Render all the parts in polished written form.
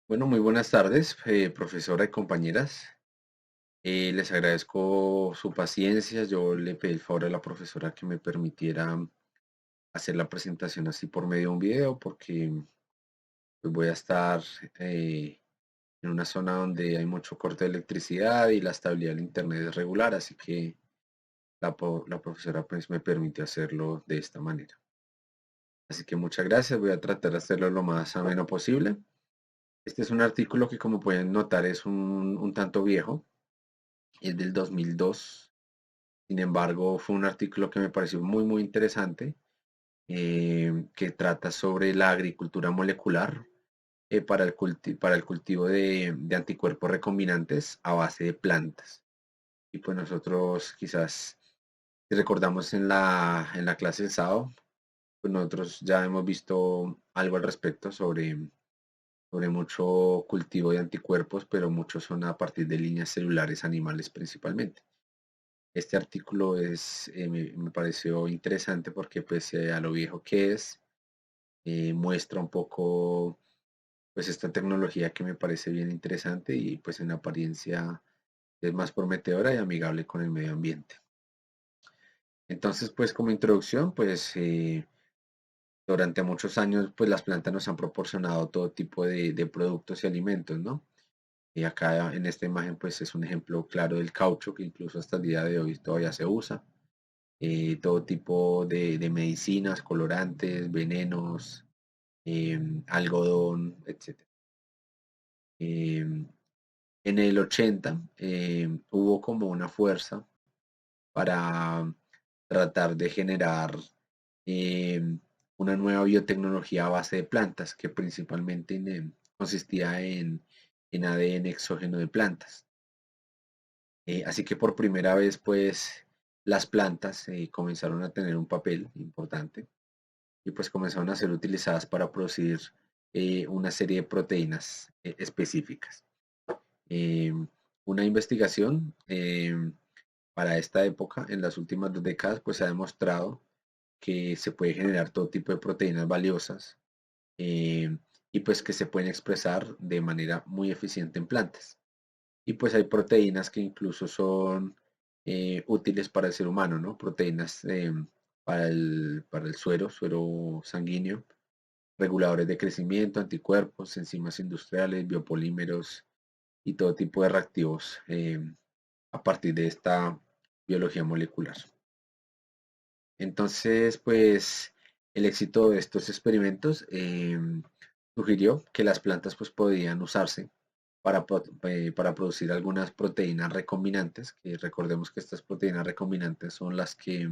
Bueno, muy buenas tardes, profesora y compañeras. Les agradezco su paciencia. Yo le pedí el favor a la profesora que me permitiera hacer la presentación así por medio de un video, porque pues, voy a estar eh, en una zona donde hay mucho corte de electricidad y la estabilidad del internet es regular, así que la profesora pues, me permitió hacerlo de esta manera. Así que muchas gracias. Voy a tratar de hacerlo lo más ameno posible. Este es un artículo que, como pueden notar, es un tanto viejo. Es del 2002. Sin embargo, fue un artículo que me pareció muy interesante, que trata sobre la agricultura molecular para el cultivo de anticuerpos recombinantes a base de plantas. Y pues nosotros quizás, si recordamos en la clase del sábado, pues nosotros ya hemos visto algo al respecto sobre mucho cultivo de anticuerpos, pero muchos son a partir de líneas celulares animales principalmente. Este artículo me pareció interesante porque pese a lo viejo que es, muestra un poco pues esta tecnología que me parece bien interesante y pues en apariencia es más prometedora y amigable con el medio ambiente. Entonces pues como introducción pues durante muchos años pues las plantas nos han proporcionado todo tipo de productos y alimentos, ¿no? Y acá en esta imagen pues es un ejemplo claro del caucho que incluso hasta el día de hoy todavía se usa. Todo tipo de medicinas, colorantes, venenos, algodón, etcétera. Em, en el 80 hubo como una fuerza para tratar de generar em, una nueva biotecnología a base de plantas que principalmente consistía en ADN exógeno de plantas. Así que por primera vez, pues, las plantas comenzaron a tener un papel importante y pues comenzaron a ser utilizadas para producir una serie de proteínas específicas. Eh, una investigación para esta época, en las últimas 2 décadas, pues ha demostrado que se puede generar todo tipo de proteínas valiosas eh, y pues que se pueden expresar de manera muy eficiente en plantas. Y pues hay proteínas que incluso son útiles para el ser humano, ¿no? Proteínas para el suero sanguíneo, reguladores de crecimiento, anticuerpos, enzimas industriales, biopolímeros y todo tipo de reactivos a partir de esta biología molecular. Entonces, pues el éxito de estos experimentos sugirió que las plantas pues podían usarse para producir algunas proteínas recombinantes, que recordemos que estas proteínas recombinantes son las que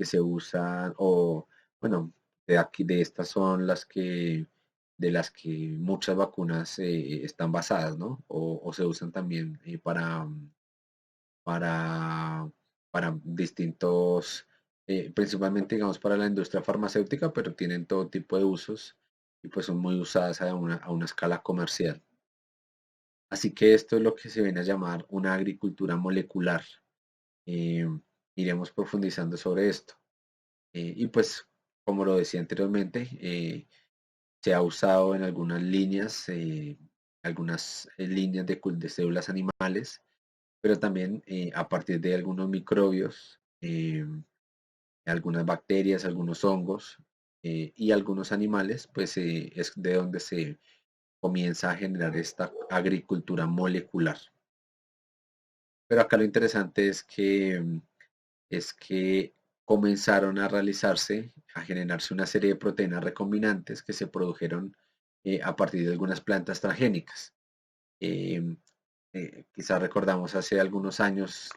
se usan, o bueno, de aquí de estas son de las que muchas vacunas están basadas, ¿no? O se usan también para, para distintos, principalmente digamos para la industria farmacéutica, pero tienen todo tipo de usos y pues son muy usadas a una escala comercial. Así que esto es lo que se viene a llamar una agricultura molecular. Eh, Iremos profundizando sobre esto. Y pues, como lo decía anteriormente, se ha usado en algunas líneas de células animales, pero también a partir de algunos microbios, algunas bacterias, algunos hongos y algunos animales, pues es de donde se comienza a generar esta agricultura molecular. Pero acá lo interesante es que comenzaron a realizarse, a generarse una serie de proteínas recombinantes que se produjeron a partir de algunas plantas transgénicas. Eh, Quizás recordamos hace algunos años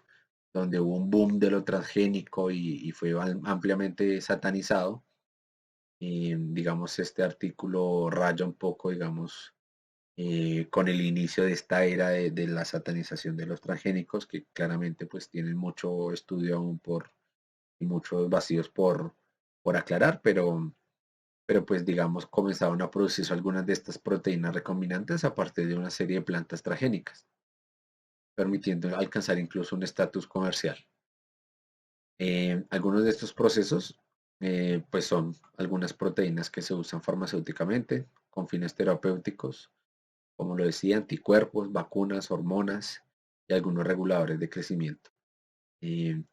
donde hubo un boom de lo transgénico y fue ampliamente satanizado. Digamos, este artículo raya un poco, digamos, con el inicio de esta era de la satanización de los transgénicos, que claramente pues tienen mucho estudio aún y muchos vacíos por aclarar, pero pues digamos comenzaron a producirse algunas de estas proteínas recombinantes a partir de una serie de plantas transgénicas, permitiendo alcanzar incluso un estatus comercial. Algunos de estos procesos pues son algunas proteínas que se usan farmacéuticamente con fines terapéuticos como lo decía, anticuerpos, vacunas, hormonas y algunos reguladores de crecimiento. Eh,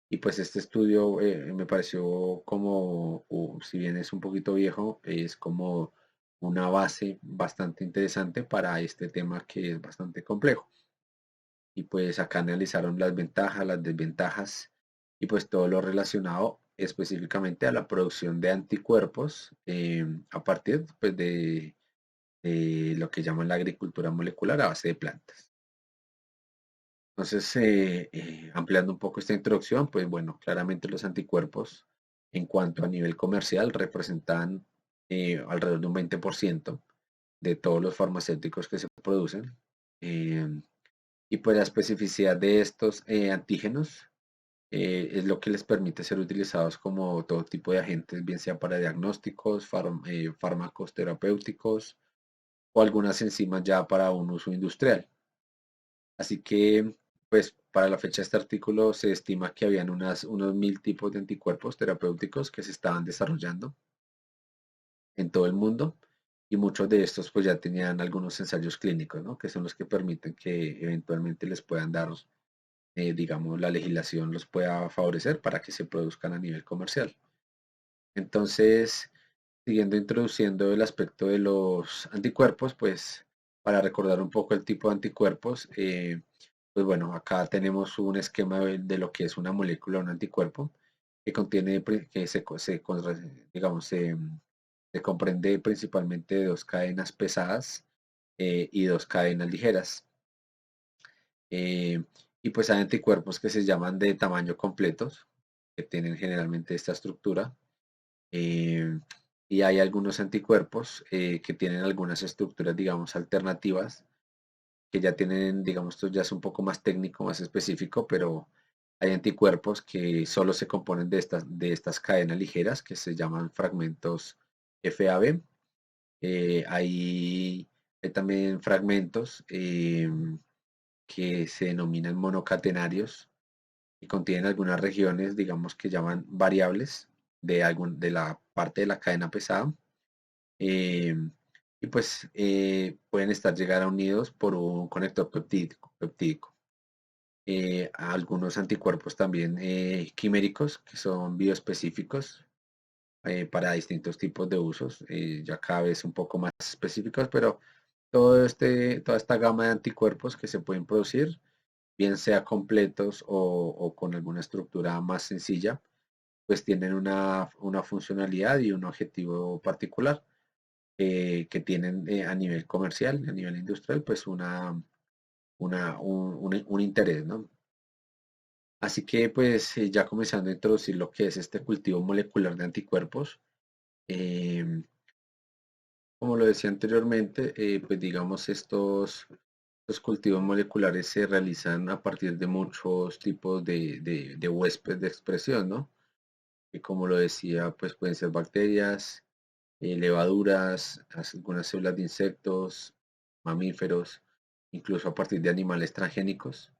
y pues este estudio me pareció como, si bien es un poquito viejo, es como una base bastante interesante para este tema que es bastante complejo. Y pues acá analizaron las ventajas, las desventajas y pues todo lo relacionado específicamente a la producción de anticuerpos a partir pues, de lo que llaman la agricultura molecular a base de plantas. Entonces, ampliando un poco esta introducción, pues bueno, claramente los anticuerpos en cuanto a nivel comercial representan alrededor de un 20% de todos los farmacéuticos que se producen. Eh, y pues la especificidad de estos antígenos es lo que les permite ser utilizados como todo tipo de agentes, bien sea para diagnósticos, fármacos terapéuticos o algunas enzimas ya para un uso industrial. Así que, pues, para la fecha de este artículo se estima que habían unos 1000 tipos de anticuerpos terapéuticos que se estaban desarrollando en todo el mundo y muchos de estos pues ya tenían algunos ensayos clínicos, ¿no? Que son los que permiten que eventualmente les puedan dar, digamos, la legislación los pueda favorecer para que se produzcan a nivel comercial. Entonces, siguiendo introduciendo el aspecto de los anticuerpos, pues para recordar un poco el tipo de anticuerpos, pues bueno, acá tenemos un esquema de lo que es una molécula, un anticuerpo, que contiene, que digamos, se comprende principalmente de dos cadenas pesadas y dos cadenas ligeras. Eh, y pues hay anticuerpos que se llaman de tamaño completos, que tienen generalmente esta estructura. eh, y hay algunos anticuerpos que tienen algunas estructuras, digamos, alternativas, que ya tienen, digamos, esto ya es un poco más técnico, más específico, pero hay anticuerpos que solo se componen de estas cadenas ligeras que se llaman fragmentos FAB. Hay también fragmentos que se denominan monocatenarios y contienen algunas regiones, digamos, que llaman variables de la parte de la cadena pesada. eh, y pues pueden estar llegar a unidos por un conector peptídico. Algunos anticuerpos también quiméricos que son bioespecíficos para distintos tipos de usos, ya cada vez un poco más específicos, pero toda esta gama de anticuerpos que se pueden producir, bien sea completos o con alguna estructura más sencilla, pues tienen una funcionalidad y un objetivo particular que tienen a nivel comercial, a nivel industrial, pues un interés, ¿no? Así que pues ya comenzando a introducir lo que es este cultivo molecular de anticuerpos, em, como lo decía anteriormente, pues digamos estos cultivos moleculares se realizan a partir de muchos tipos de huéspedes de expresión, ¿no? Que como lo decía, pues pueden ser bacterias, levaduras, algunas células de insectos, mamíferos, incluso a partir de animales transgénicos.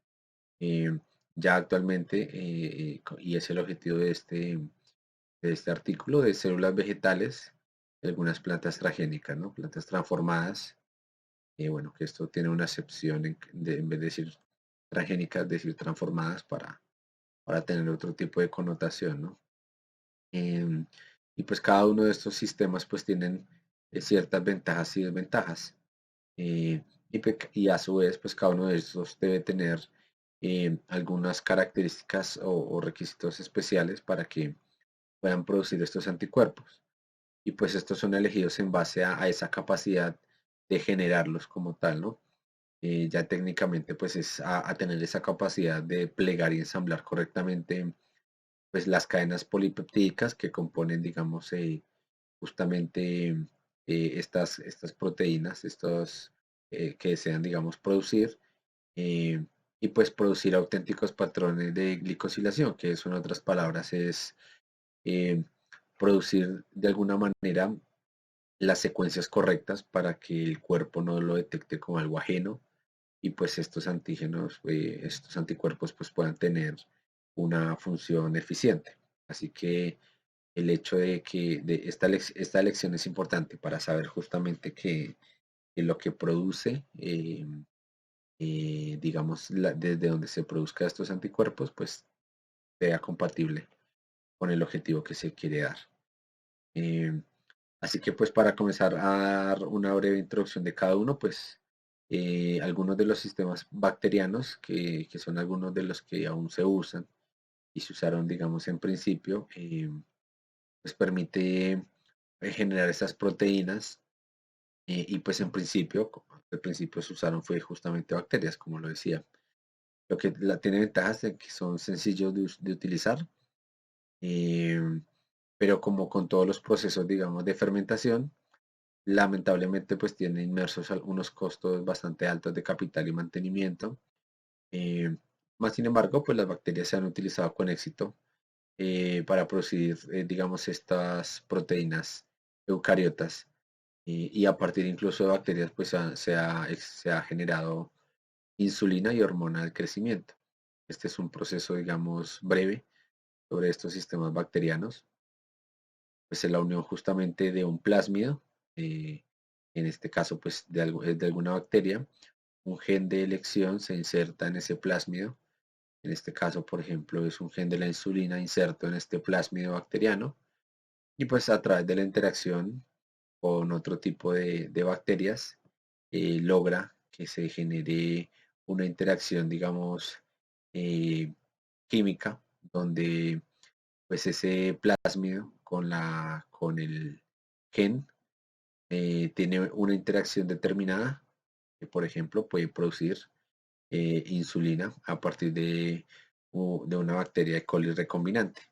Eh, ya actualmente, y es el objetivo de este artículo, de células vegetales, algunas plantas transgénicas, ¿no? Plantas transformadas. Bueno, que esto tiene una acepción en vez de decir transgénicas, decir transformadas para tener otro tipo de connotación, ¿no? Em, y pues cada uno de estos sistemas pues tienen ciertas ventajas y desventajas. Y a su vez pues cada uno de estos debe tener algunas características o requisitos especiales para que puedan producir estos anticuerpos. Y pues estos son elegidos en base a esa capacidad de generarlos como tal, ¿no? Ya técnicamente pues es a tener esa capacidad de plegar y ensamblar correctamente pues las cadenas polipeptídicas que componen, digamos, justamente estas proteínas, estos que desean, digamos, producir eh, y pues producir auténticos patrones de glicosilación, que eso en otras palabras es eh, producir de alguna manera las secuencias correctas para que el cuerpo no lo detecte como algo ajeno y pues estos antígenos, estos anticuerpos pues puedan tener una función eficiente. Así que el hecho de que esta lección es importante para saber justamente que lo que produce, digamos, desde donde se produzca estos anticuerpos, pues sea compatible con el objetivo que se quiere dar. Eh, Así que pues para comenzar a dar una breve introducción de cada uno, pues algunos de los sistemas bacterianos, que son algunos de los que aún se usan y se usaron, digamos, en principio, pues permite generar estas proteínas y pues en principio, al principio se usaron fue justamente bacterias, como lo decía. Lo que tiene ventajas de que son sencillos de utilizar, eh, pero como con todos los procesos, digamos, de fermentación, lamentablemente pues tiene inmersos unos costos bastante altos de capital y mantenimiento. Eh, Más sin embargo, pues las bacterias se han utilizado con éxito para producir, digamos, estas proteínas eucariotas y a partir incluso de bacterias pues se ha generado insulina y hormona del crecimiento. Este es un proceso, digamos, breve sobre estos sistemas bacterianos. Pues es la unión justamente de un plásmido, eh, en este caso pues es de alguna bacteria, un gen de elección se inserta en ese plásmido, en este caso por ejemplo es un gen de la insulina inserto en este plásmido bacteriano y pues a través de la interacción con otro tipo de bacterias logra que se genere una interacción digamos eh, química donde pues ese plásmido con el gen tiene una interacción determinada que, por ejemplo, puede producir insulina a partir de una bacteria E. coli recombinante.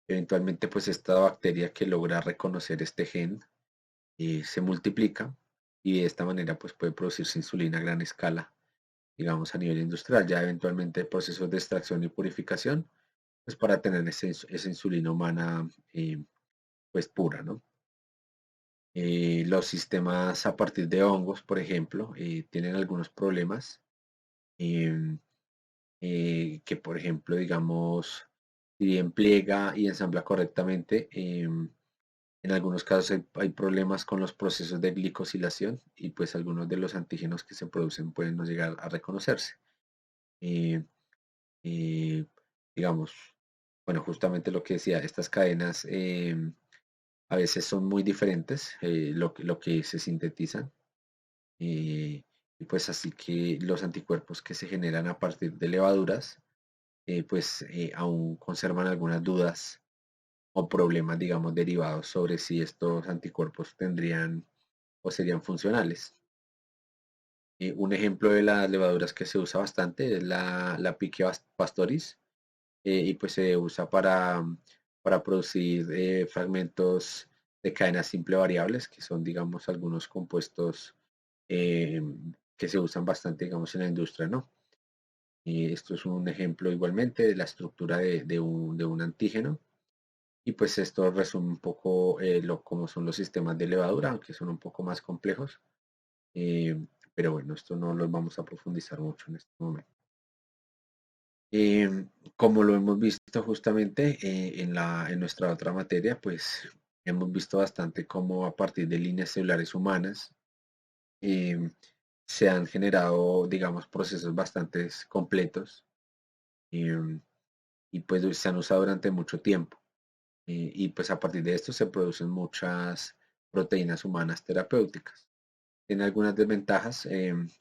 Eventualmente, pues esta bacteria que logra reconocer este gen se multiplica y de esta manera pues puede producirse insulina a gran escala, digamos a nivel industrial. Ya eventualmente procesos de extracción y purificación, pues para tener esa insulina humana pues pura, ¿no? Los sistemas a partir de hongos, por ejemplo, tienen algunos problemas em, que, por ejemplo, digamos, si bien pliega y ensambla correctamente, en algunos casos hay problemas con los procesos de glicosilación y pues algunos de los antígenos que se producen pueden no llegar a reconocerse. Eh, eh, digamos, bueno, justamente lo que decía, estas cadenas a veces son muy diferentes, lo que se sintetizan. Y pues así que los anticuerpos que se generan a partir de levaduras, pues aún conservan algunas dudas o problemas, digamos, derivados sobre si estos anticuerpos tendrían o serían funcionales. Un ejemplo de las levaduras que se usa bastante es la Pichia pastoris, y pues se usa para producir fragmentos de cadena simple variables, que son, digamos, algunos compuestos eh, que se usan bastante, digamos, en la industria, ¿no? Y esto es un ejemplo igualmente de la estructura de un antígeno. Y pues esto resume un poco cómo son los sistemas de levadura, aunque son un poco más complejos. Eh, pero bueno, esto no lo vamos a profundizar mucho en este momento. Como lo hemos visto justamente en nuestra otra materia, pues hemos visto bastante cómo a partir de líneas celulares humanas em, se han generado, digamos, procesos bastante completos em, y pues se han usado durante mucho tiempo. Y pues a partir de esto se producen muchas proteínas humanas terapéuticas. Tiene algunas desventajas,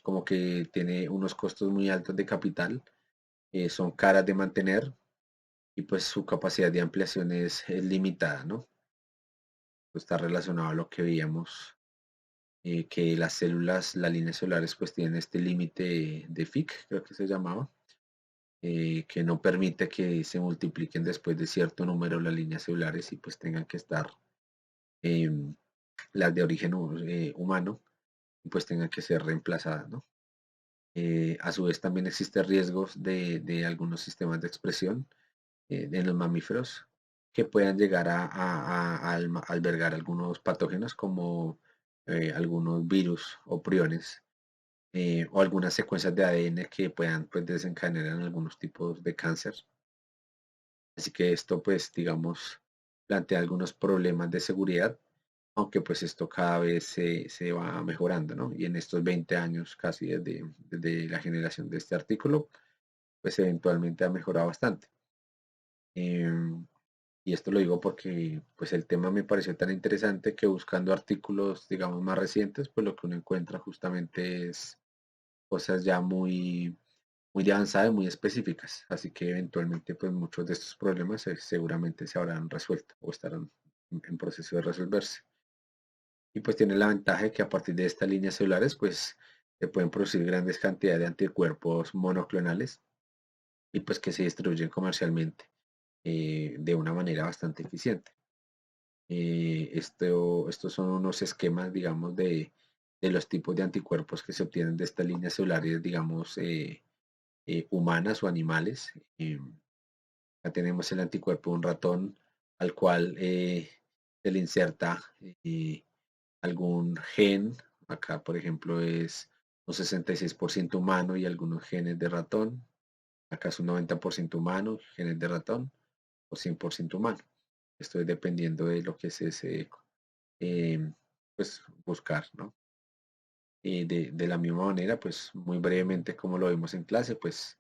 como que tiene unos costos muy altos de capital, son caras de mantener y pues su capacidad de ampliación es limitada, ¿no? Esto está relacionado a lo que veíamos, que las células, las líneas celulares pues tienen este límite de Fick, creo que se llamaba, que no permite que se multipliquen después de cierto número las líneas celulares y pues tengan que estar em, las de origen humano y pues tengan que ser reemplazadas, ¿no? A su vez también existen riesgos de algunos sistemas de expresión en los mamíferos que puedan llegar a albergar algunos patógenos como algunos virus o priones o algunas secuencias de ADN que puedan pues, desencadenar en algunos tipos de cáncer. Así que esto pues digamos plantea algunos problemas de seguridad aunque pues esto cada vez se va mejorando, ¿no? Y en estos 20 años casi desde la generación de este artículo, pues eventualmente ha mejorado bastante. Em, y esto lo digo porque pues el tema me pareció tan interesante que buscando artículos, digamos, más recientes, pues lo que uno encuentra justamente es cosas ya muy de avanzada y muy específicas. Así que eventualmente pues muchos de estos problemas seguramente se habrán resuelto o estarán en proceso de resolverse. Y pues tiene la ventaja de que a partir de estas líneas celulares pues se pueden producir grandes cantidades de anticuerpos monoclonales y pues que se distribuyen comercialmente de una manera bastante eficiente. Estos son unos esquemas, digamos, de los tipos de anticuerpos que se obtienen de estas líneas celulares, digamos, humanas o animales. Acá tenemos el anticuerpo de un ratón al cual se le inserta algún gen. Acá, por ejemplo, es un 66% humano y algunos genes de ratón. Acá es un 90% humano, genes de ratón, o 100% humano. Esto es dependiendo de lo que se desee pues, buscar, ¿no? Y de la misma manera, pues muy brevemente como lo vimos en clase, pues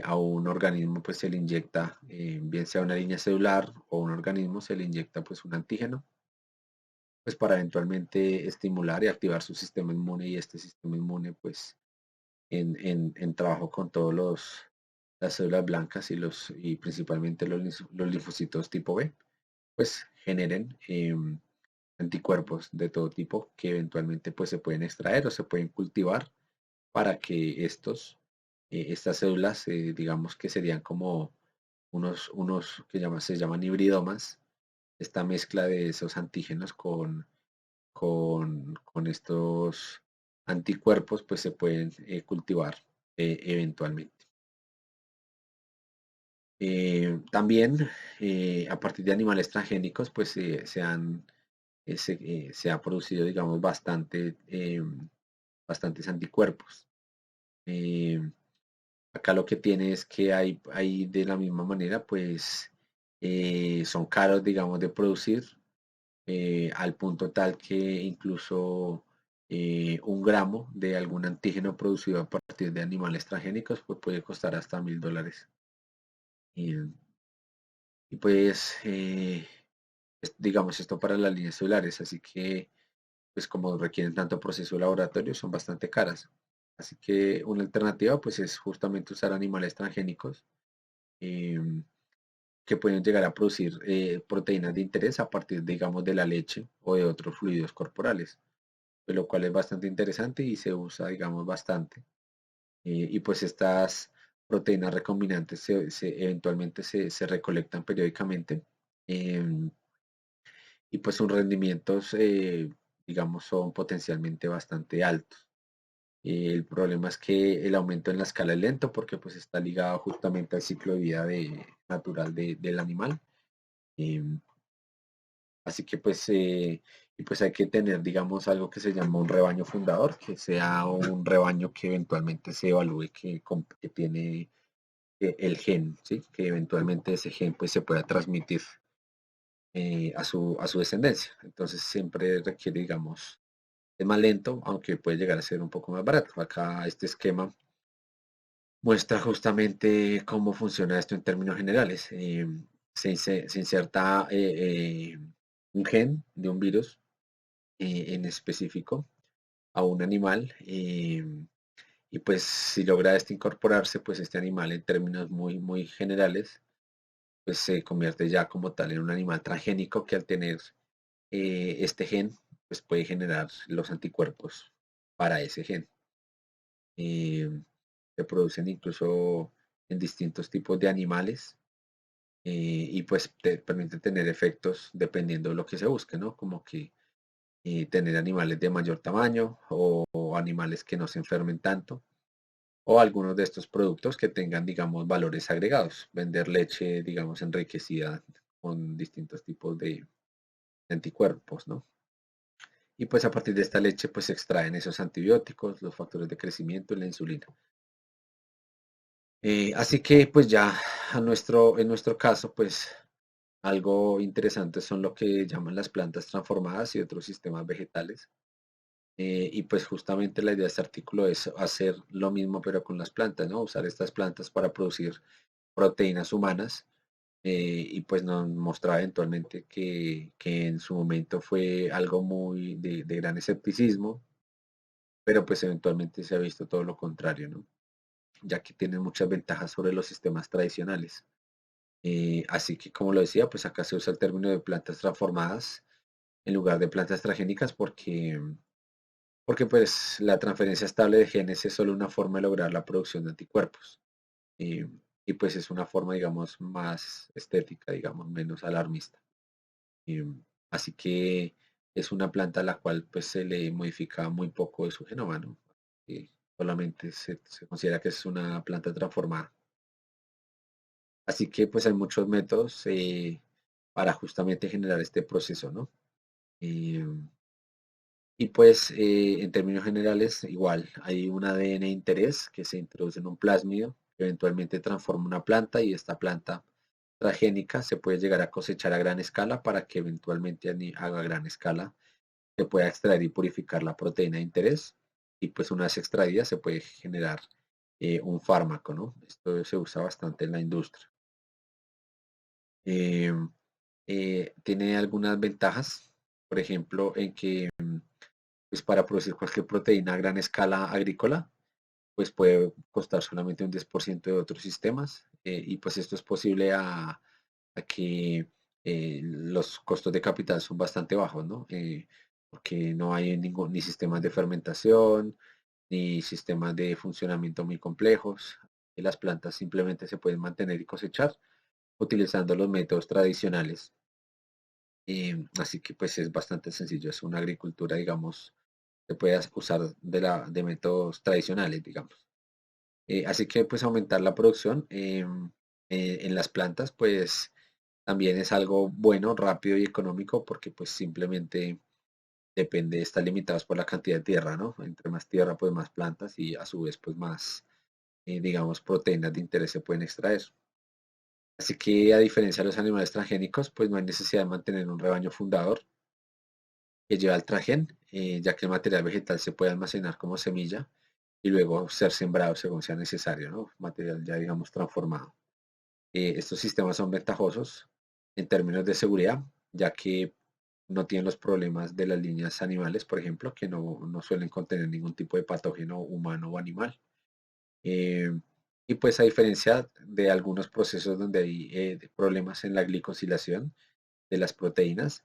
a un organismo pues se le inyecta, bien sea una línea celular o un organismo, se le inyecta pues un antígeno, pues para eventualmente estimular y activar su sistema inmune y este sistema inmune pues en trabajo con todos las células blancas y principalmente los linfocitos tipo B, pues generen anticuerpos de todo tipo que eventualmente pues se pueden extraer o se pueden cultivar para que estas células, digamos que serían como unos que se llaman hibridomas, esta mezcla de esos antígenos con estos anticuerpos, pues se pueden cultivar eventualmente. También a partir de animales transgénicos, pues se ha producido, digamos, bastantes anticuerpos. Eh, Acá lo que tiene es que hay de la misma manera, pues son caros, digamos, de producir al punto tal que incluso 1 gramo de algún antígeno producido a partir de animales transgénicos pues puede costar hasta $1000. Y, y pues, digamos, esto para las líneas celulares, así que pues como requieren tanto proceso de laboratorio, son bastante caras. Así que una alternativa pues es justamente usar animales transgénicos em, que pueden llegar a producir proteínas de interés a partir, digamos, de la leche o de otros fluidos corporales, pues, lo cual es bastante interesante y se usa, digamos, bastante. Y pues estas proteínas recombinantes eventualmente se recolectan periódicamente em, y pues sus rendimientos, digamos, son potencialmente bastante altos. El problema es que el aumento en la escala es lento porque pues está ligado justamente al ciclo de vida natural del animal. Em, Así que pues, y pues hay que tener, digamos, algo que se llama un rebaño fundador, que sea un rebaño que eventualmente se evalúe que tiene el gen, ¿sí? Que eventualmente ese gen pues se pueda transmitir a su descendencia. Entonces siempre requiere, digamos, es más lento, aunque puede llegar a ser un poco más barato. Acá este esquema muestra justamente cómo funciona esto en términos generales. Se inserta un gen de un virus en específico a un animal y pues si logra este incorporarse, pues este animal en términos muy generales, pues se convierte ya como tal en un animal transgénico que al tener este gen, pues puede generar los anticuerpos para ese gen. Eh, Se producen incluso en distintos tipos de animales y pues te permite tener efectos dependiendo de lo que se busque, ¿no? Como que tener animales de mayor tamaño o animales que no se enfermen tanto o algunos de estos productos que tengan, digamos, valores agregados. Vender leche, digamos, enriquecida con distintos tipos de anticuerpos, ¿no? Y pues a partir de esta leche pues se extraen esos antibióticos, los factores de crecimiento y la insulina. Así que pues ya en nuestro caso pues Algo interesante son lo que llaman las plantas transformadas y otros sistemas vegetales. Y pues justamente la idea de este artículo es hacer lo mismo pero con las plantas, ¿no? Usar estas plantas para producir proteínas humanas. Y pues nos mostraba eventualmente que en su momento fue algo muy de gran escepticismo, pero pues eventualmente se ha visto todo lo contrario, ¿no? Ya que tienen muchas ventajas sobre los sistemas tradicionales. Así que como lo decía, pues acá se usa el término de plantas transformadas en lugar de plantas transgénicas porque pues la transferencia estable de genes es solo una forma de lograr la producción de anticuerpos. eh, y pues es una forma, digamos, más estética, digamos, menos alarmista. Eh, Así que es una planta a la cual pues se le modifica muy poco de su genoma, ¿no? Solamente se considera que es una planta transformada. Así que pues hay muchos métodos para justamente generar este proceso, ¿no? Eh, y pues en términos generales, igual, hay un ADN de interés que se introduce en un plásmido, que eventualmente transforma una planta y esta planta transgénica se puede llegar a cosechar a gran escala para que eventualmente a gran escala se pueda extraer y purificar la proteína de interés y pues una vez extraída se puede generar un fármaco, ¿no? Esto se usa bastante en la industria. Eh, Tiene algunas ventajas, por ejemplo, en que pues para producir cualquier proteína a gran escala agrícola, pues puede costar solamente un 10% de otros sistemas y pues esto es posible a que los costos de capital son bastante bajos, ¿no? Porque no hay ningún, ni sistemas de fermentación, ni sistemas de funcionamiento muy complejos. Y las plantas simplemente se pueden mantener y cosechar utilizando los métodos tradicionales. Así que pues es bastante sencillo, es una agricultura, digamos, se puede usar de métodos tradicionales, digamos. Así que pues aumentar la producción en las plantas pues también es algo bueno, rápido y económico porque pues simplemente depende, está limitados por la cantidad de tierra, ¿no? Entre más tierra pues más plantas y a su vez pues más, digamos, proteínas de interés se pueden extraer. Así que a diferencia de los animales transgénicos pues no hay necesidad de mantener un rebaño fundador que lleva el tragen, ya que el material vegetal se puede almacenar como semilla y luego ser sembrado según sea necesario, ¿no? Material ya digamos transformado. Estos sistemas son ventajosos en términos de seguridad, ya que no tienen los problemas de las líneas animales, por ejemplo, que no suelen contener ningún tipo de patógeno humano o animal. Eh, y pues a diferencia de algunos procesos donde hay problemas en la glicosilación de las proteínas,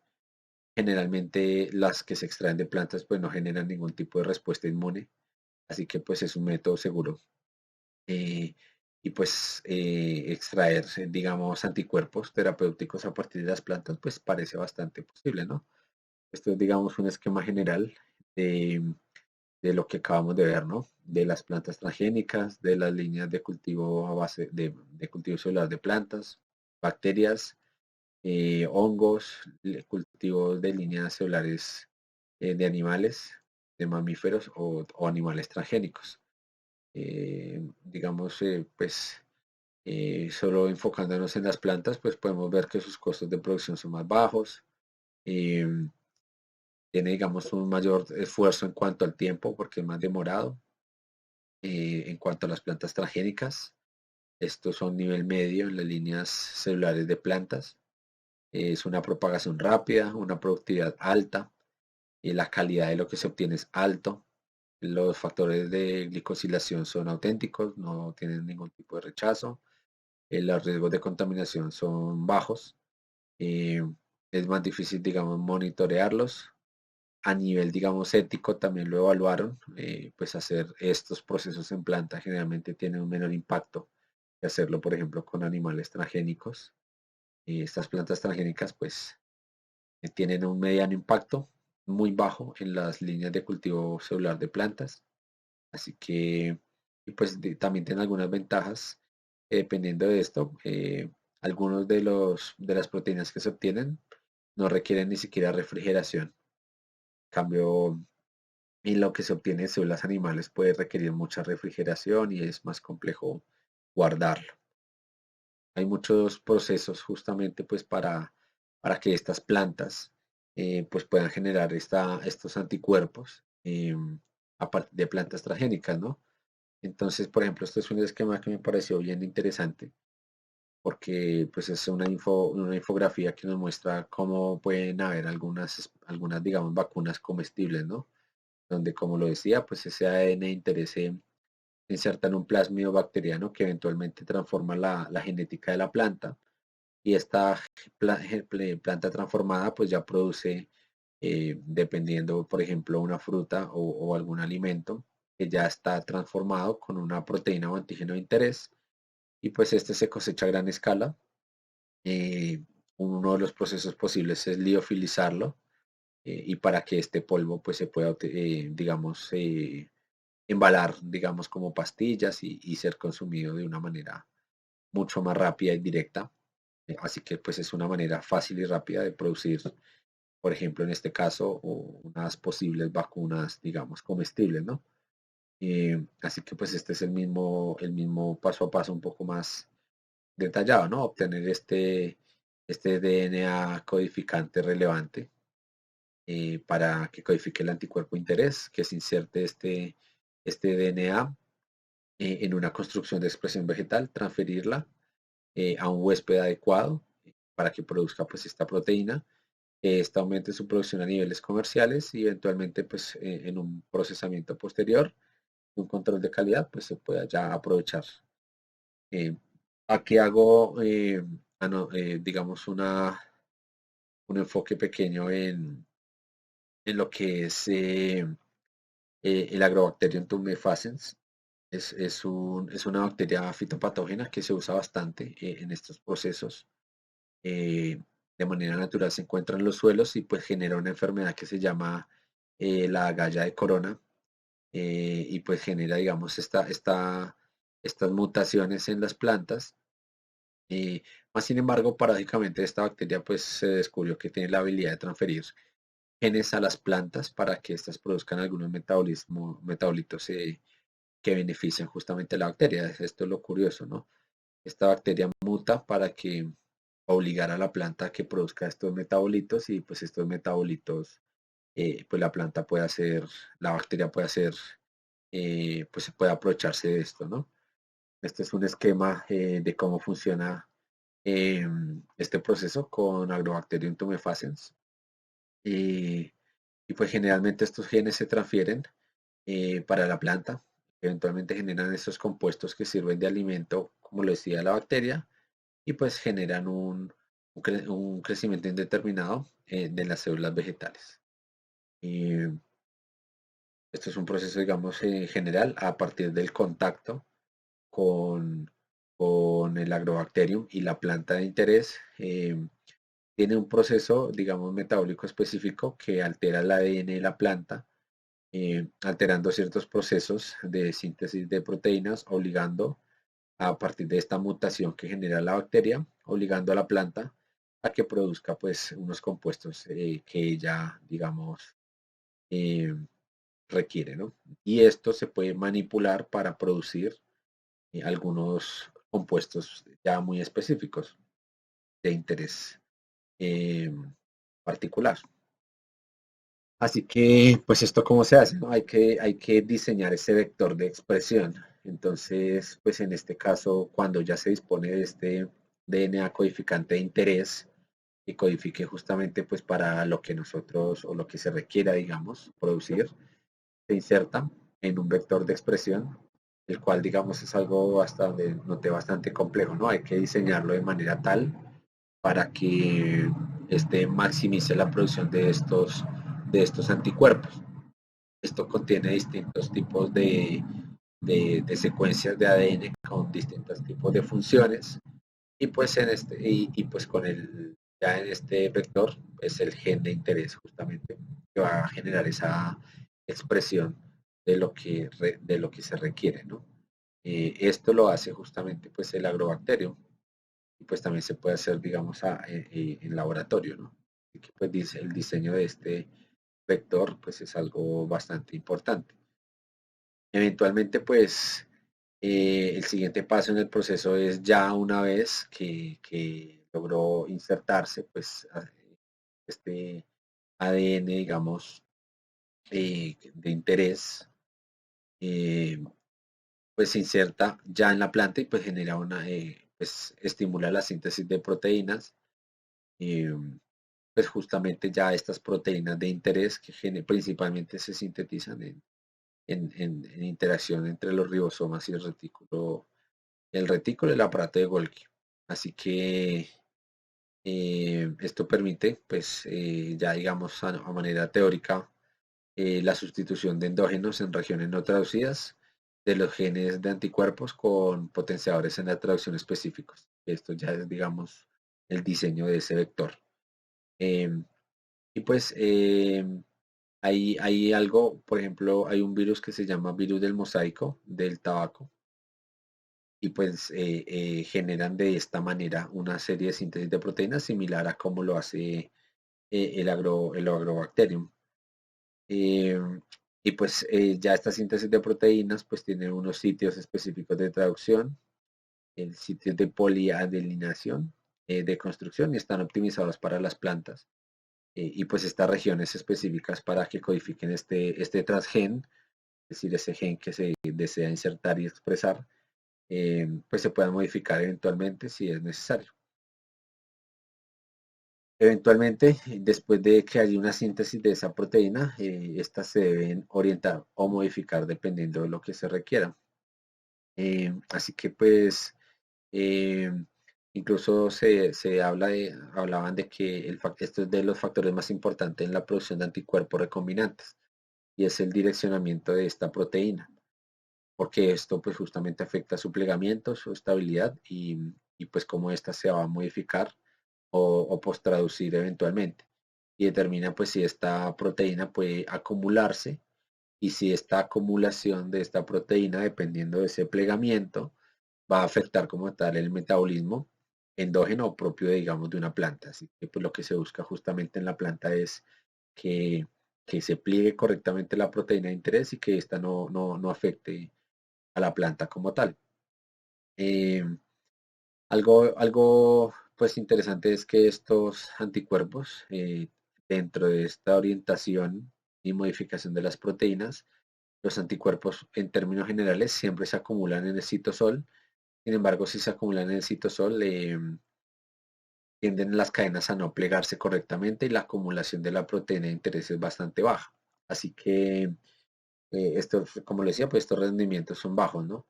generalmente las que se extraen de plantas pues no generan ningún tipo de respuesta inmune, así que pues es un método seguro. Eh, y pues extraer, digamos, anticuerpos terapéuticos a partir de las plantas pues parece bastante posible, ¿no? Esto es, digamos, un esquema general de, de lo que acabamos de ver, ¿no? De las plantas transgénicas, de las líneas de cultivo a base de cultivo celular de plantas, bacterias, hongos, cultivos de líneas celulares de animales, de mamíferos o animales transgénicos. Digamos, pues solo enfocándonos en las plantas, pues podemos ver que sus costos de producción son más bajos. eh, Tiene, digamos, un mayor esfuerzo en cuanto al tiempo porque es más demorado. En cuanto a las plantas transgénicas, estos son nivel medio en las líneas celulares de plantas. Es una propagación rápida, una productividad alta, y la calidad de lo que se obtiene es alto. Los factores de glicosilación son auténticos, no tienen ningún tipo de rechazo. Los riesgos de contaminación son bajos. eh, es más difícil, digamos, monitorearlos. A nivel, digamos, ético también lo evaluaron, pues hacer estos procesos en planta generalmente tiene un menor impacto que hacerlo, por ejemplo, con animales transgénicos. Estas plantas transgénicas, pues, tienen un mediano impacto muy bajo en las líneas de cultivo celular de plantas, así que, y pues también tienen algunas ventajas dependiendo de esto. Algunos de las proteínas que se obtienen no requieren ni siquiera refrigeración. En cambio, y lo que se obtiene de células animales puede requerir mucha refrigeración y es más complejo guardarlo. hay muchos procesos justamente pues para que estas plantas pues puedan generar estos anticuerpos a partir de plantas transgénicas, ¿no? Entonces, por ejemplo, este es un esquema que me pareció bien interesante porque pues es una infografía que nos muestra cómo pueden haber algunas, digamos, vacunas comestibles, ¿no? Donde, como lo decía, pues ese ADN de interés se inserta en un plásmido bacteriano que eventualmente transforma la genética de la planta y esta planta transformada pues ya produce, dependiendo, por ejemplo, una fruta o algún alimento que ya está transformado con una proteína o antígeno de interés y pues este se cosecha a gran escala. eh, Uno de los procesos posibles es liofilizarlo y para que este polvo pues se pueda, digamos, embalar, digamos, como pastillas y ser consumido de una manera mucho más rápida y directa. Así que pues es una manera fácil y rápida de producir, por ejemplo, en este caso, unas posibles vacunas, digamos, comestibles, ¿no? Así que pues este es el mismo paso a paso un poco más detallado, ¿no? Obtener este DNA codificante relevante para que codifique el anticuerpo de interés, que se inserte este DNA en una construcción de expresión vegetal, transferirla a un huésped adecuado para que produzca pues esta proteína, esta aumente su producción a niveles comerciales y eventualmente pues en un procesamiento posterior, un control de calidad, pues se pueda ya aprovechar. Eh, Aquí hago, digamos, un enfoque pequeño en lo que es el Agrobacterium tumefaciens. Es una bacteria fitopatógena que se usa bastante en estos procesos. eh, de manera natural se encuentra en los suelos y pues genera una enfermedad que se llama la galla de corona y pues genera, digamos, estas mutaciones en las plantas. Más sin embargo, paradójicamente, esta bacteria pues se descubrió que tiene la habilidad de transferir genes a las plantas para que éstas produzcan algunos metabolitos que benefician justamente a la bacteria. Esto es lo curioso, ¿no? Esta bacteria muta para que obligar a la planta a que produzca estos metabolitos y pues estos metabolitos, pues la bacteria puede hacer, pues se puede aprovecharse de esto, ¿no? Este es un esquema de cómo funciona este proceso con Agrobacterium tumefaciens. Eh, y pues generalmente estos genes se transfieren para la planta. Eventualmente generan esos compuestos que sirven de alimento, como lo decía la bacteria, y pues generan un crecimiento indeterminado de las células vegetales. Eh, Esto es un proceso, digamos, general a partir del contacto con, con el agrobacterium y la planta de interés. Tiene un proceso, digamos, metabólico específico que altera el ADN de la planta, alterando ciertos procesos de síntesis de proteínas, obligando a partir de esta mutación que genera la bacteria, obligando a la planta a que produzca pues unos compuestos que ella, digamos, eh, requiere, ¿no? Y esto se puede manipular para producir algunos compuestos ya muy específicos de interés eh, particular. Así que, pues esto cómo se hace, ¿no? Hay que diseñar ese vector de expresión. Entonces, pues en este caso, cuando ya se dispone de este DNA codificante de interés, que codifique justamente pues para lo que nosotros o lo que se requiera, digamos, producir, se inserta en un vector de expresión, el cual, digamos, es algo bastante, noté bastante complejo, ¿no? Hay que diseñarlo de manera tal para que maximice la producción de estos anticuerpos. Esto contiene distintos tipos de secuencias de ADN con distintos tipos de funciones y pues pues con ya en este vector es el gen de interés justamente que va a generar esa expresión de lo que se requiere, ¿no? Esto lo hace justamente pues el agrobacterio y pues también se puede hacer, digamos, en laboratorio, ¿no? Así que pues dice, el diseño de este vector pues es algo bastante importante. Eventualmente pues El siguiente paso en el proceso es ya una vez que logró insertarse, pues este ADN, digamos, de interés, eh, pues se inserta ya en la planta y pues genera pues estimula la síntesis de proteínas, eh, pues justamente ya estas proteínas de interés que principalmente se sintetizan en interacción entre los ribosomas y el retículo y el aparato de Golgi. Así que esto permite, pues ya digamos a manera teórica, la sustitución de endógenos en regiones no traducidas de los genes de anticuerpos con potenciadores en la traducción específicos. Esto ya es, digamos, el diseño de ese vector. Em, y pues hay algo, por ejemplo, hay un virus que se llama virus del mosaico del tabaco y pues generan de esta manera una serie de síntesis de proteínas similar a como lo hace el agrobacterium. Eh, y pues ya esta síntesis de proteínas pues tiene unos sitios específicos de traducción, el sitio de poliadelinación, de construcción y están optimizados para las plantas. Y pues estas regiones específicas para que codifiquen este transgen, es decir, ese gen que se desea insertar y expresar, pues se puedan modificar eventualmente si es necesario. Eventualmente, después de que haya una síntesis de esa proteína, estas se deben orientar o modificar dependiendo de lo que se requiera. Así que pues eh, incluso hablaban de que esto es de los factores más importantes en la producción de anticuerpos recombinantes y es el direccionamiento de esta proteína, porque esto pues justamente afecta su plegamiento, su estabilidad y pues cómo ésta se va a modificar o post-traducir eventualmente. Y determina pues si esta proteína puede acumularse y si esta acumulación de esta proteína, dependiendo de ese plegamiento, va a afectar como tal el metabolismo endógeno o propio, digamos, de una planta. Así que pues lo que se busca justamente en la planta es que, que se pliegue correctamente la proteína de interés y que ésta no afecte a la planta como tal. Eh, algo pues interesante es que estos anticuerpos, dentro de esta orientación y modificación de las proteínas, los anticuerpos en términos generales siempre se acumulan en el citosol. Sin embargo, si se acumulan en el citosol, tienden las cadenas a no plegarse correctamente y la acumulación de la proteína de interés es bastante baja. Así que como le decía, pues estos rendimientos son bajos, ¿no?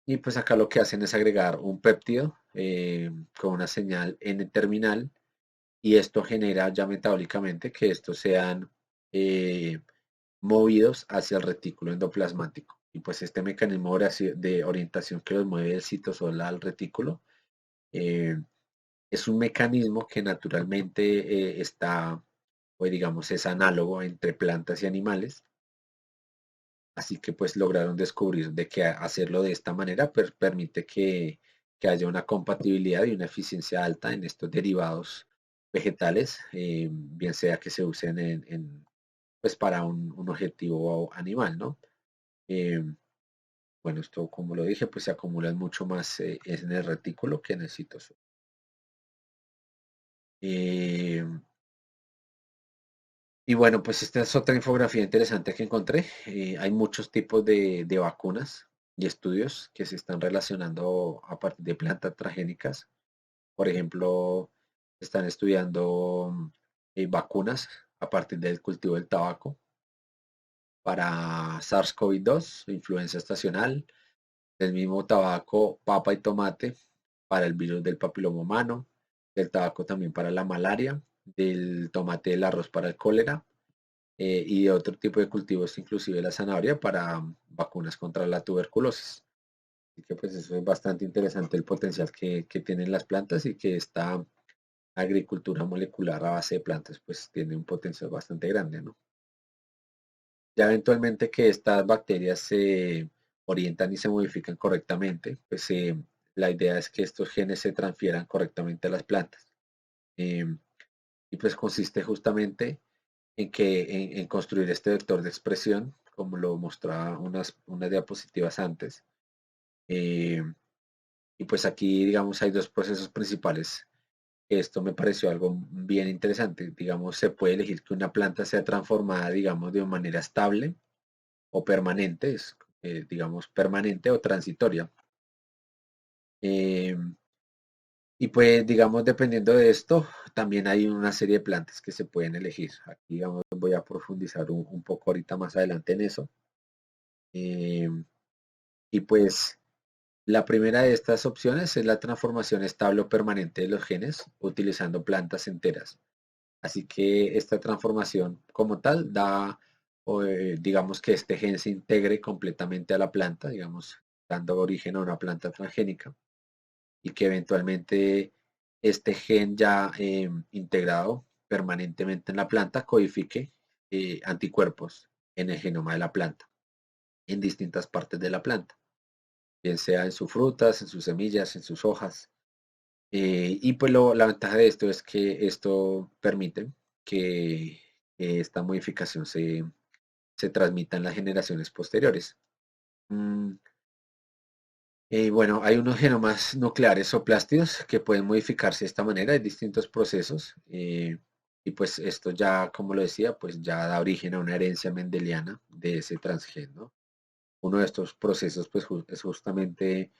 Y pues acá lo que hacen es agregar un péptido con una señal N-terminal y esto genera ya metabólicamente que estos sean eh, movidos hacia el retículo endoplasmático. Y pues este mecanismo de orientación que los mueve del citosol al retículo eh, es un mecanismo que naturalmente está, o digamos, es análogo entre plantas y animales. Así que pues lograron descubrir de que hacerlo de esta manera permite que haya una compatibilidad y una eficiencia alta en estos derivados vegetales, bien sea que se usen pues para un objetivo animal, ¿no? Eh, bueno, esto como lo dije, pues se acumulan mucho más en el retículo que en el citosol. Eh, y bueno, pues esta es otra infografía interesante que encontré. Hay muchos tipos de vacunas y estudios que se están relacionando a partir de plantas transgénicas. Por ejemplo, están estudiando vacunas a partir del cultivo del tabaco para SARS-CoV-2, influenza estacional, del mismo tabaco, papa y tomate para el virus del papiloma humano, del tabaco también para la malaria, del tomate del arroz para el cólera y de otro tipo de cultivos, inclusive la zanahoria, para vacunas contra la tuberculosis. Así que pues eso es bastante interesante el potencial que tienen las plantas y que esta agricultura molecular a base de plantas pues tiene un potencial bastante grande, ¿no? Ya eventualmente que estas bacterias se orientan y se modifican correctamente, pues la idea es que estos genes se transfieran correctamente a las plantas. Em, y pues consiste justamente en construir este vector de expresión, como lo mostraba unas diapositivas antes, Eh, y pues aquí, digamos, hay dos procesos principales. Esto me pareció algo bien interesante. Digamos, se puede elegir que una planta sea transformada, digamos, de manera estable o permanente, digamos, permanente o transitoria. Eh, y pues, digamos, dependiendo de esto, también hay una serie de plantas que se pueden elegir. Aquí, digamos, voy a profundizar un poco ahorita más adelante en eso. Eh, y pues, la primera de estas opciones es la transformación estable o permanente de los genes utilizando plantas enteras. Así que esta transformación como tal da, digamos que este gen se integre completamente a la planta, digamos, dando origen a una planta transgénica y que eventualmente este gen ya integrado permanentemente en la planta codifique anticuerpos en el genoma de la planta, en distintas partes de la planta, bien sea en sus frutas, en sus semillas, en sus hojas. Y pues la ventaja de esto es que esto permite que esta modificación se transmita en las generaciones posteriores. Mm, bueno, hay unos genomas nucleares o plástidos que pueden modificarse de esta manera, hay distintos procesos. Y pues esto ya, como lo decía, pues ya da origen a una herencia mendeliana de ese transgen, ¿no? Uno de estos procesos pues es justamente,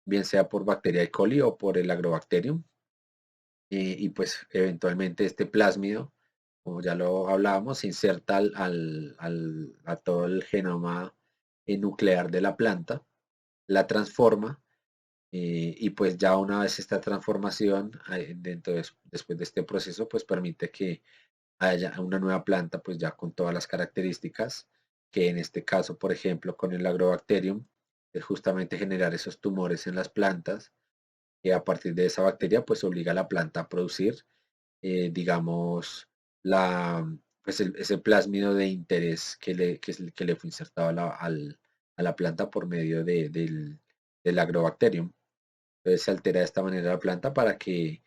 bien sea por bacteria E. coli o por el agrobacterium, y pues eventualmente este plásmido, como ya lo hablábamos, se inserta a todo el genoma nuclear de la planta, la transforma, y pues ya una vez esta transformación, después de este proceso, pues permite que haya una nueva planta, pues ya con todas las características, que en este caso, por ejemplo, con el agrobacterium, es justamente generar esos tumores en las plantas, que a partir de esa bacteria, pues obliga a la planta a producir, digamos, ese plásmido de interés que le fue insertado a la planta por medio del agrobacterium. Entonces se altera de esta manera la planta para que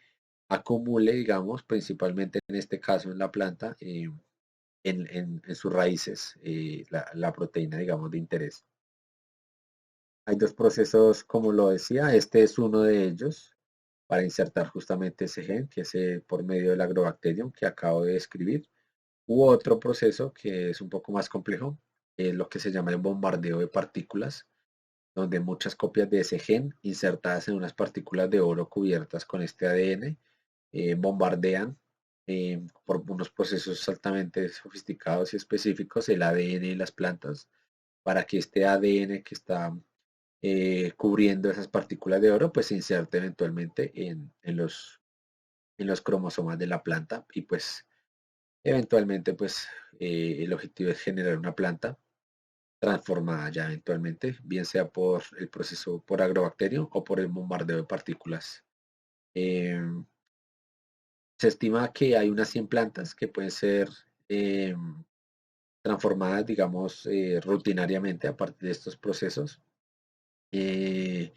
acumule, digamos, principalmente en este caso en la planta, en sus raíces, la proteína, digamos, de interés. Hay dos procesos, como lo decía, este es uno de ellos para insertar justamente ese gen, que es por medio del agrobacterium que acabo de describir. U otro proceso que es un poco más complejo, es lo que se llama el bombardeo de partículas, donde muchas copias de ese gen insertadas en unas partículas de oro cubiertas con este ADN bombardean por unos procesos altamente sofisticados y específicos el ADN de las plantas para que este ADN que está cubriendo esas partículas de oro pues se inserte eventualmente en los cromosomas de la planta y pues eventualmente pues el objetivo es generar una planta transformada ya eventualmente, bien sea por el proceso por agrobacterio o por el bombardeo de partículas. Em, Se estima que hay unas 100 plantas que pueden ser transformadas, digamos, rutinariamente a partir de estos procesos. eh,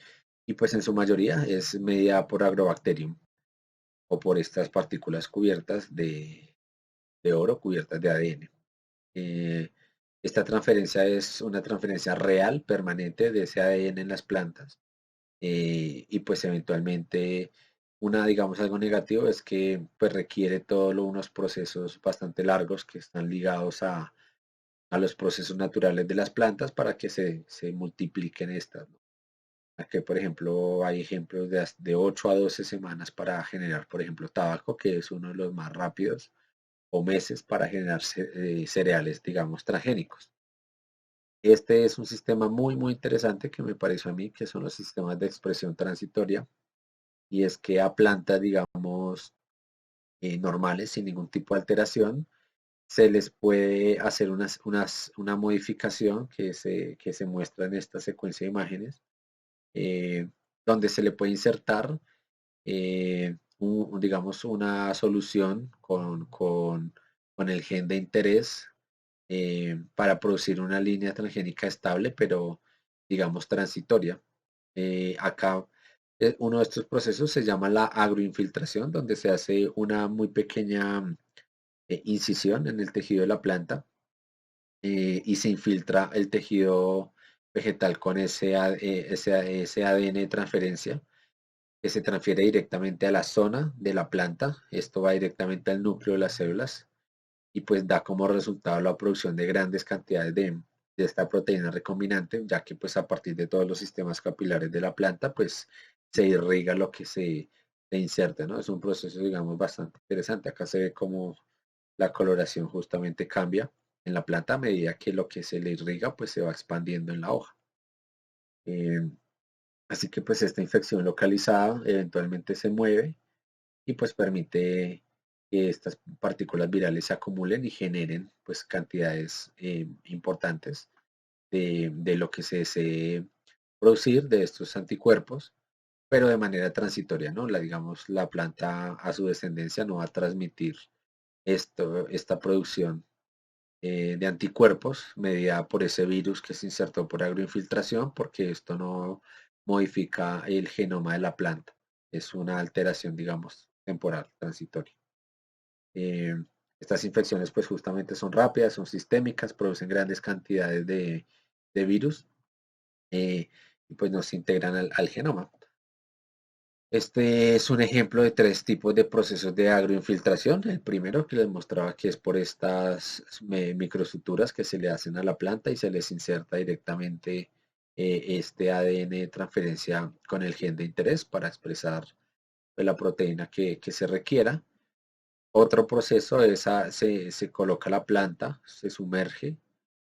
y pues en su mayoría es medida por agrobacterium o por estas partículas cubiertas de oro, cubiertas de ADN. Eh, Esta transferencia es una transferencia real, permanente de ese ADN en las plantas. Y pues eventualmente digamos, algo negativo es que pues requiere todos unos procesos bastante largos que están ligados a los procesos naturales de las plantas para que se multipliquen estas, ¿no? Aquí, por ejemplo, hay ejemplos de 8 a 12 semanas para generar, por ejemplo, tabaco, que es uno de los más rápidos, o meses para generar cereales, digamos, transgénicos. Este es un sistema muy, muy interesante que me pareció a mí, que son los sistemas de expresión transitoria, y es que a plantas, digamos, normales, sin ningún tipo de alteración, se les puede hacer una modificación que se muestra en esta secuencia de imágenes, eh, donde se le puede insertar, digamos, una solución con el gen de interés para producir una línea transgénica estable, pero digamos transitoria. Acá uno de estos procesos se llama la agroinfiltración, donde se hace una muy pequeña incisión en el tejido de la planta y se infiltra el tejido vegetal con ese ADN de transferencia que se transfiere directamente a la zona de la planta. Esto va directamente al núcleo de las células y pues da como resultado la producción de grandes cantidades de esta proteína recombinante, ya que pues a partir de todos los sistemas capilares de la planta pues se irriga lo que se inserta, ¿no? Es un proceso, digamos, bastante interesante. Acá se ve como la coloración justamente cambia en la planta a medida que lo que se le irriga pues se va expandiendo en la hoja. Eh, Así que pues esta infección localizada eventualmente se mueve y pues permite que estas partículas virales se acumulen y generen pues cantidades importantes de lo que se desee producir de estos anticuerpos, pero de manera transitoria, ¿no? Digamos, la planta a su descendencia no va a transmitir esta producción de anticuerpos mediada por ese virus que se insertó por agroinfiltración, porque esto no modifica el genoma de la planta. Es una alteración, digamos, temporal, transitoria. Eh, Estas infecciones, pues justamente son rápidas, son sistémicas, producen grandes cantidades de virus y pues no se integran al genoma. Este es un ejemplo de tres tipos de procesos de agroinfiltración. El primero que les mostraba que es por estas microsuturas que se le hacen a la planta y se les inserta directamente este ADN de transferencia con el gen de interés para expresar pues, la proteína que se requiera. Otro proceso es se coloca la planta, se sumerge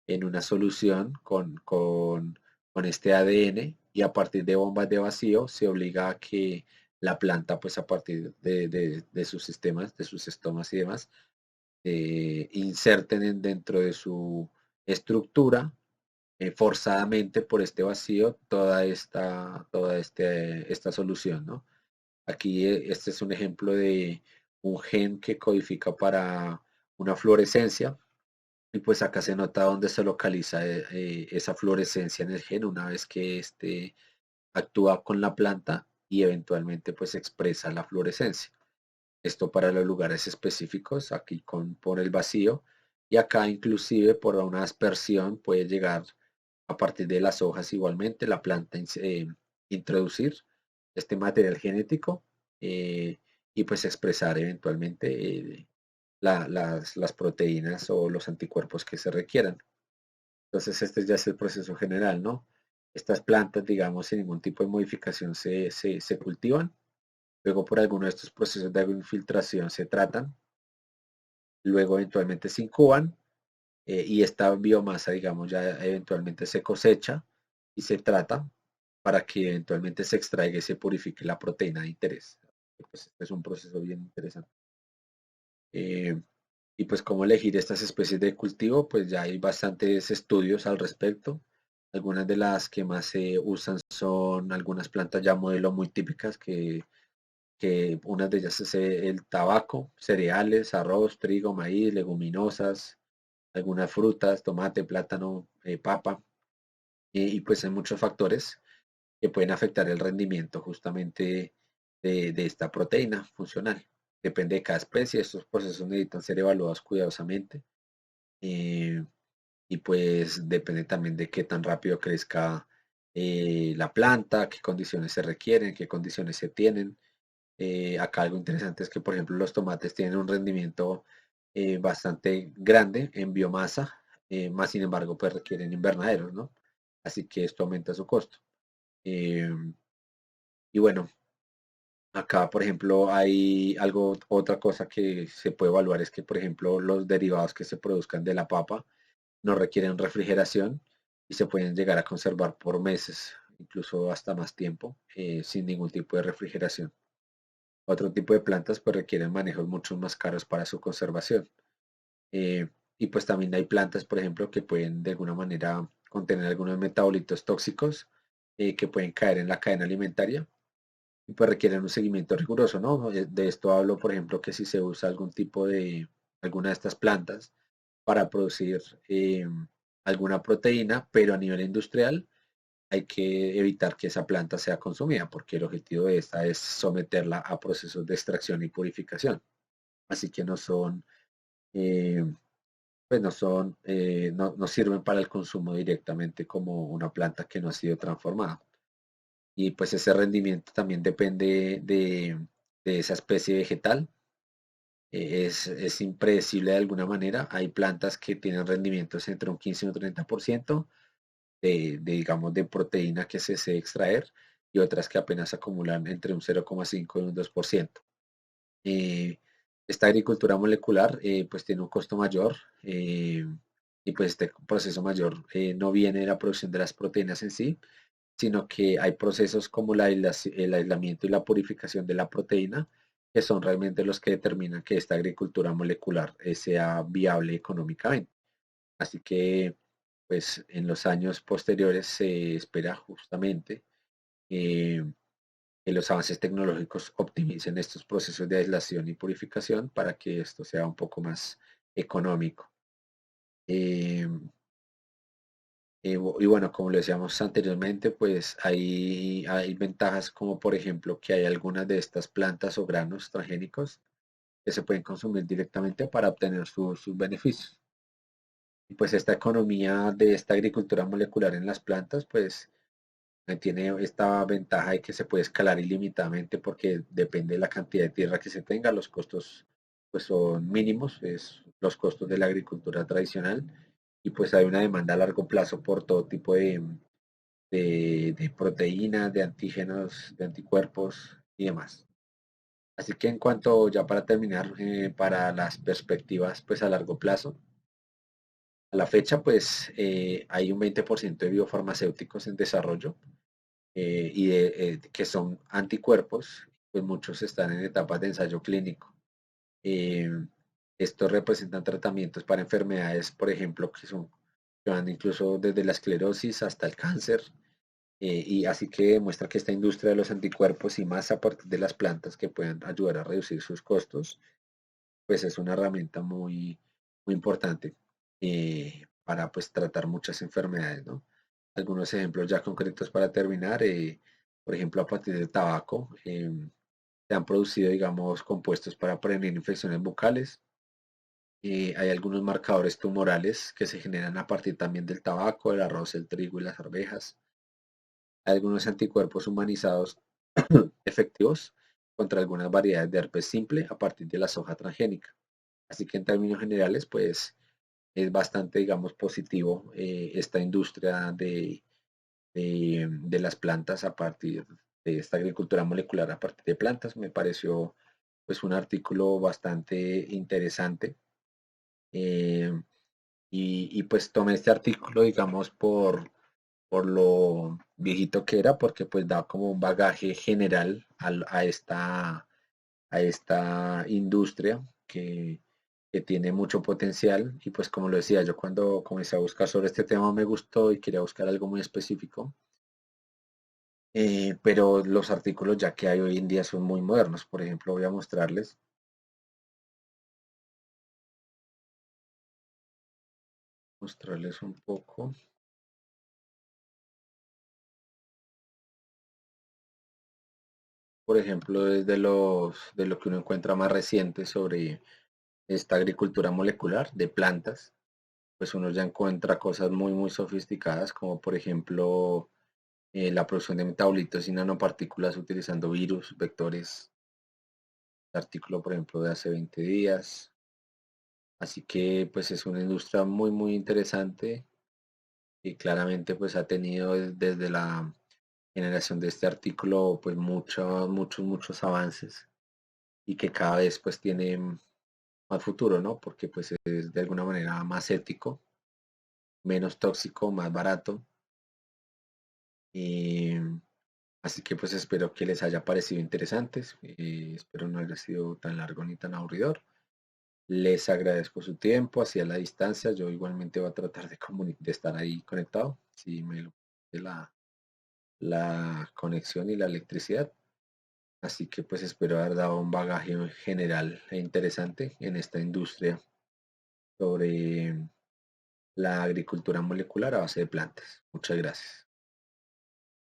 en una solución con este ADN y a partir de bombas de vacío se obliga a que la planta, pues a partir de sus sistemas, de sus estomas y demás, inserten dentro de su estructura forzadamente por este vacío esta solución, ¿no? Aquí este es un ejemplo de un gen que codifica para una fluorescencia y pues acá se nota dónde se localiza esa fluorescencia en el gen una vez que este actúa con la planta y eventualmente pues expresa la fluorescencia. Esto para los lugares específicos, aquí por el vacío y acá inclusive por una aspersión puede llegar a partir de las hojas igualmente la planta introducir este material genético eh, y pues expresar eventualmente las proteínas o los anticuerpos que se requieran. Entonces este ya es el proceso general, ¿no? Estas plantas, digamos, sin ningún tipo de modificación se cultivan. Luego por alguno de estos procesos de agroinfiltración se tratan. Luego eventualmente se incuban y esta biomasa, digamos, ya eventualmente se cosecha y se trata para que eventualmente se extraiga y se purifique la proteína de interés. Pues este es un proceso bien interesante. Eh, y pues cómo elegir estas especies de cultivo, pues ya hay bastantes estudios al respecto. Algunas de las que más se usan son algunas plantas ya modelo muy típicas que unas de ellas es el tabaco, cereales, arroz, trigo, maíz, leguminosas, algunas frutas, tomate, plátano, papa, y pues hay muchos factores que pueden afectar el rendimiento justamente de esta proteína funcional. Depende de cada especie, estos procesos necesitan ser evaluados cuidadosamente eh, y pues depende también de qué tan rápido crezca la planta, qué condiciones se requieren, qué condiciones se tienen. Acá algo interesante es que, por ejemplo, los tomates tienen un rendimiento bastante grande en biomasa, más sin embargo, pues requieren invernaderos, ¿no? Así que esto aumenta su costo. Eh, y bueno, acá, por ejemplo, hay otra cosa que se puede evaluar es que, por ejemplo, los derivados que se produzcan de la papa no requieren refrigeración y se pueden llegar a conservar por meses, incluso hasta más tiempo, sin ningún tipo de refrigeración. Otro tipo de plantas pues requieren manejos mucho más caros para su conservación. Eh, y pues también hay plantas, por ejemplo, que pueden de alguna manera contener algunos metabolitos tóxicos que pueden caer en la cadena alimentaria y pues requieren un seguimiento riguroso, ¿no? De esto hablo, por ejemplo, que si se usa alguna de estas plantas para producir alguna proteína, pero a nivel industrial, hay que evitar que esa planta sea consumida, porque el objetivo de esta es someterla a procesos de extracción y purificación. Así que no son pues no son, no sirven para el consumo directamente como una planta que no ha sido transformada. Y pues ese rendimiento también depende de esa especie vegetal. Es impredecible de alguna manera. Hay plantas que tienen rendimientos entre un 15 y un 30% digamos, de proteína que se desea extraer y otras que apenas acumulan entre un 0,5 y un 2%. Eh, Esta agricultura molecular pues tiene un costo mayor y pues este proceso mayor no viene de la producción de las proteínas en sí, sino que hay procesos como el aislamiento y la purificación de la proteína que son realmente los que determinan que esta agricultura molecular sea viable económicamente. Así que pues en los años posteriores se espera justamente eh, que los avances tecnológicos optimicen estos procesos de aislación y purificación para que esto sea un poco más económico. Eh, y bueno, como lo decíamos anteriormente, pues hay ventajas como por ejemplo que hay algunas de estas plantas o granos transgénicos que se pueden consumir directamente para obtener sus beneficios. Y pues esta economía de esta agricultura molecular en las plantas, pues tiene esta ventaja de que se puede escalar ilimitadamente porque depende de la cantidad de tierra que se tenga, los costos pues son mínimos, es los costos de la agricultura tradicional y pues hay una demanda a largo plazo por todo tipo de proteínas, de antígenos, de anticuerpos y demás. Así que en cuanto, ya para terminar, para las perspectivas pues a largo plazo, a la fecha pues hay un 20% de biofarmacéuticos en desarrollo que son anticuerpos, pues muchos están en etapas de ensayo clínico. Eh, Estos representan tratamientos para enfermedades, por ejemplo, que van incluso desde la esclerosis hasta el cáncer, y así que demuestra que esta industria de los anticuerpos y más a partir de las plantas que puedan ayudar a reducir sus costos, pues es una herramienta muy importante para pues tratar muchas enfermedades, ¿no? Algunos ejemplos ya concretos para terminar, por ejemplo, a partir del tabaco, se han producido, digamos, compuestos para prevenir infecciones bucales. Hay algunos marcadores tumorales que se generan a partir también del tabaco, el arroz, el trigo y las arvejas. Hay algunos anticuerpos humanizados efectivos contra algunas variedades de herpes simple a partir de la soja transgénica. Así que en términos generales, pues es bastante, digamos, positivo esta industria de las plantas a partir de esta agricultura molecular a partir de plantas. Me pareció pues un artículo bastante interesante eh, y pues tomé este artículo, digamos, por lo viejito que era, porque pues da como un bagaje general a esta industria que tiene mucho potencial y pues como lo decía, yo cuando comencé a buscar sobre este tema me gustó y quería buscar algo muy específico, pero los artículos ya que hay hoy en día son muy modernos. Por ejemplo, voy a mostrarles un poco, por ejemplo, desde de lo que uno encuentra más reciente sobre esta agricultura molecular de plantas, pues uno ya encuentra cosas muy sofisticadas, como por ejemplo la producción de metabolitos y nanopartículas utilizando virus, vectores, artículo por ejemplo de hace 20 días. Así que pues es una industria muy interesante y claramente pues ha tenido desde la generación de este artículo pues muchos avances y que cada vez pues tiene más futuro, ¿no? Porque pues es de alguna manera más ético, menos tóxico, más barato. Y así que pues espero que les haya parecido interesantes. Espero no haya sido tan largo ni tan aburridor. Les agradezco su tiempo hacia la distancia. Yo igualmente voy a tratar de estar ahí conectado, si me lo permite la conexión y la electricidad. Así que pues espero haber dado un bagaje general e interesante en esta industria sobre la agricultura molecular a base de plantas. Muchas gracias.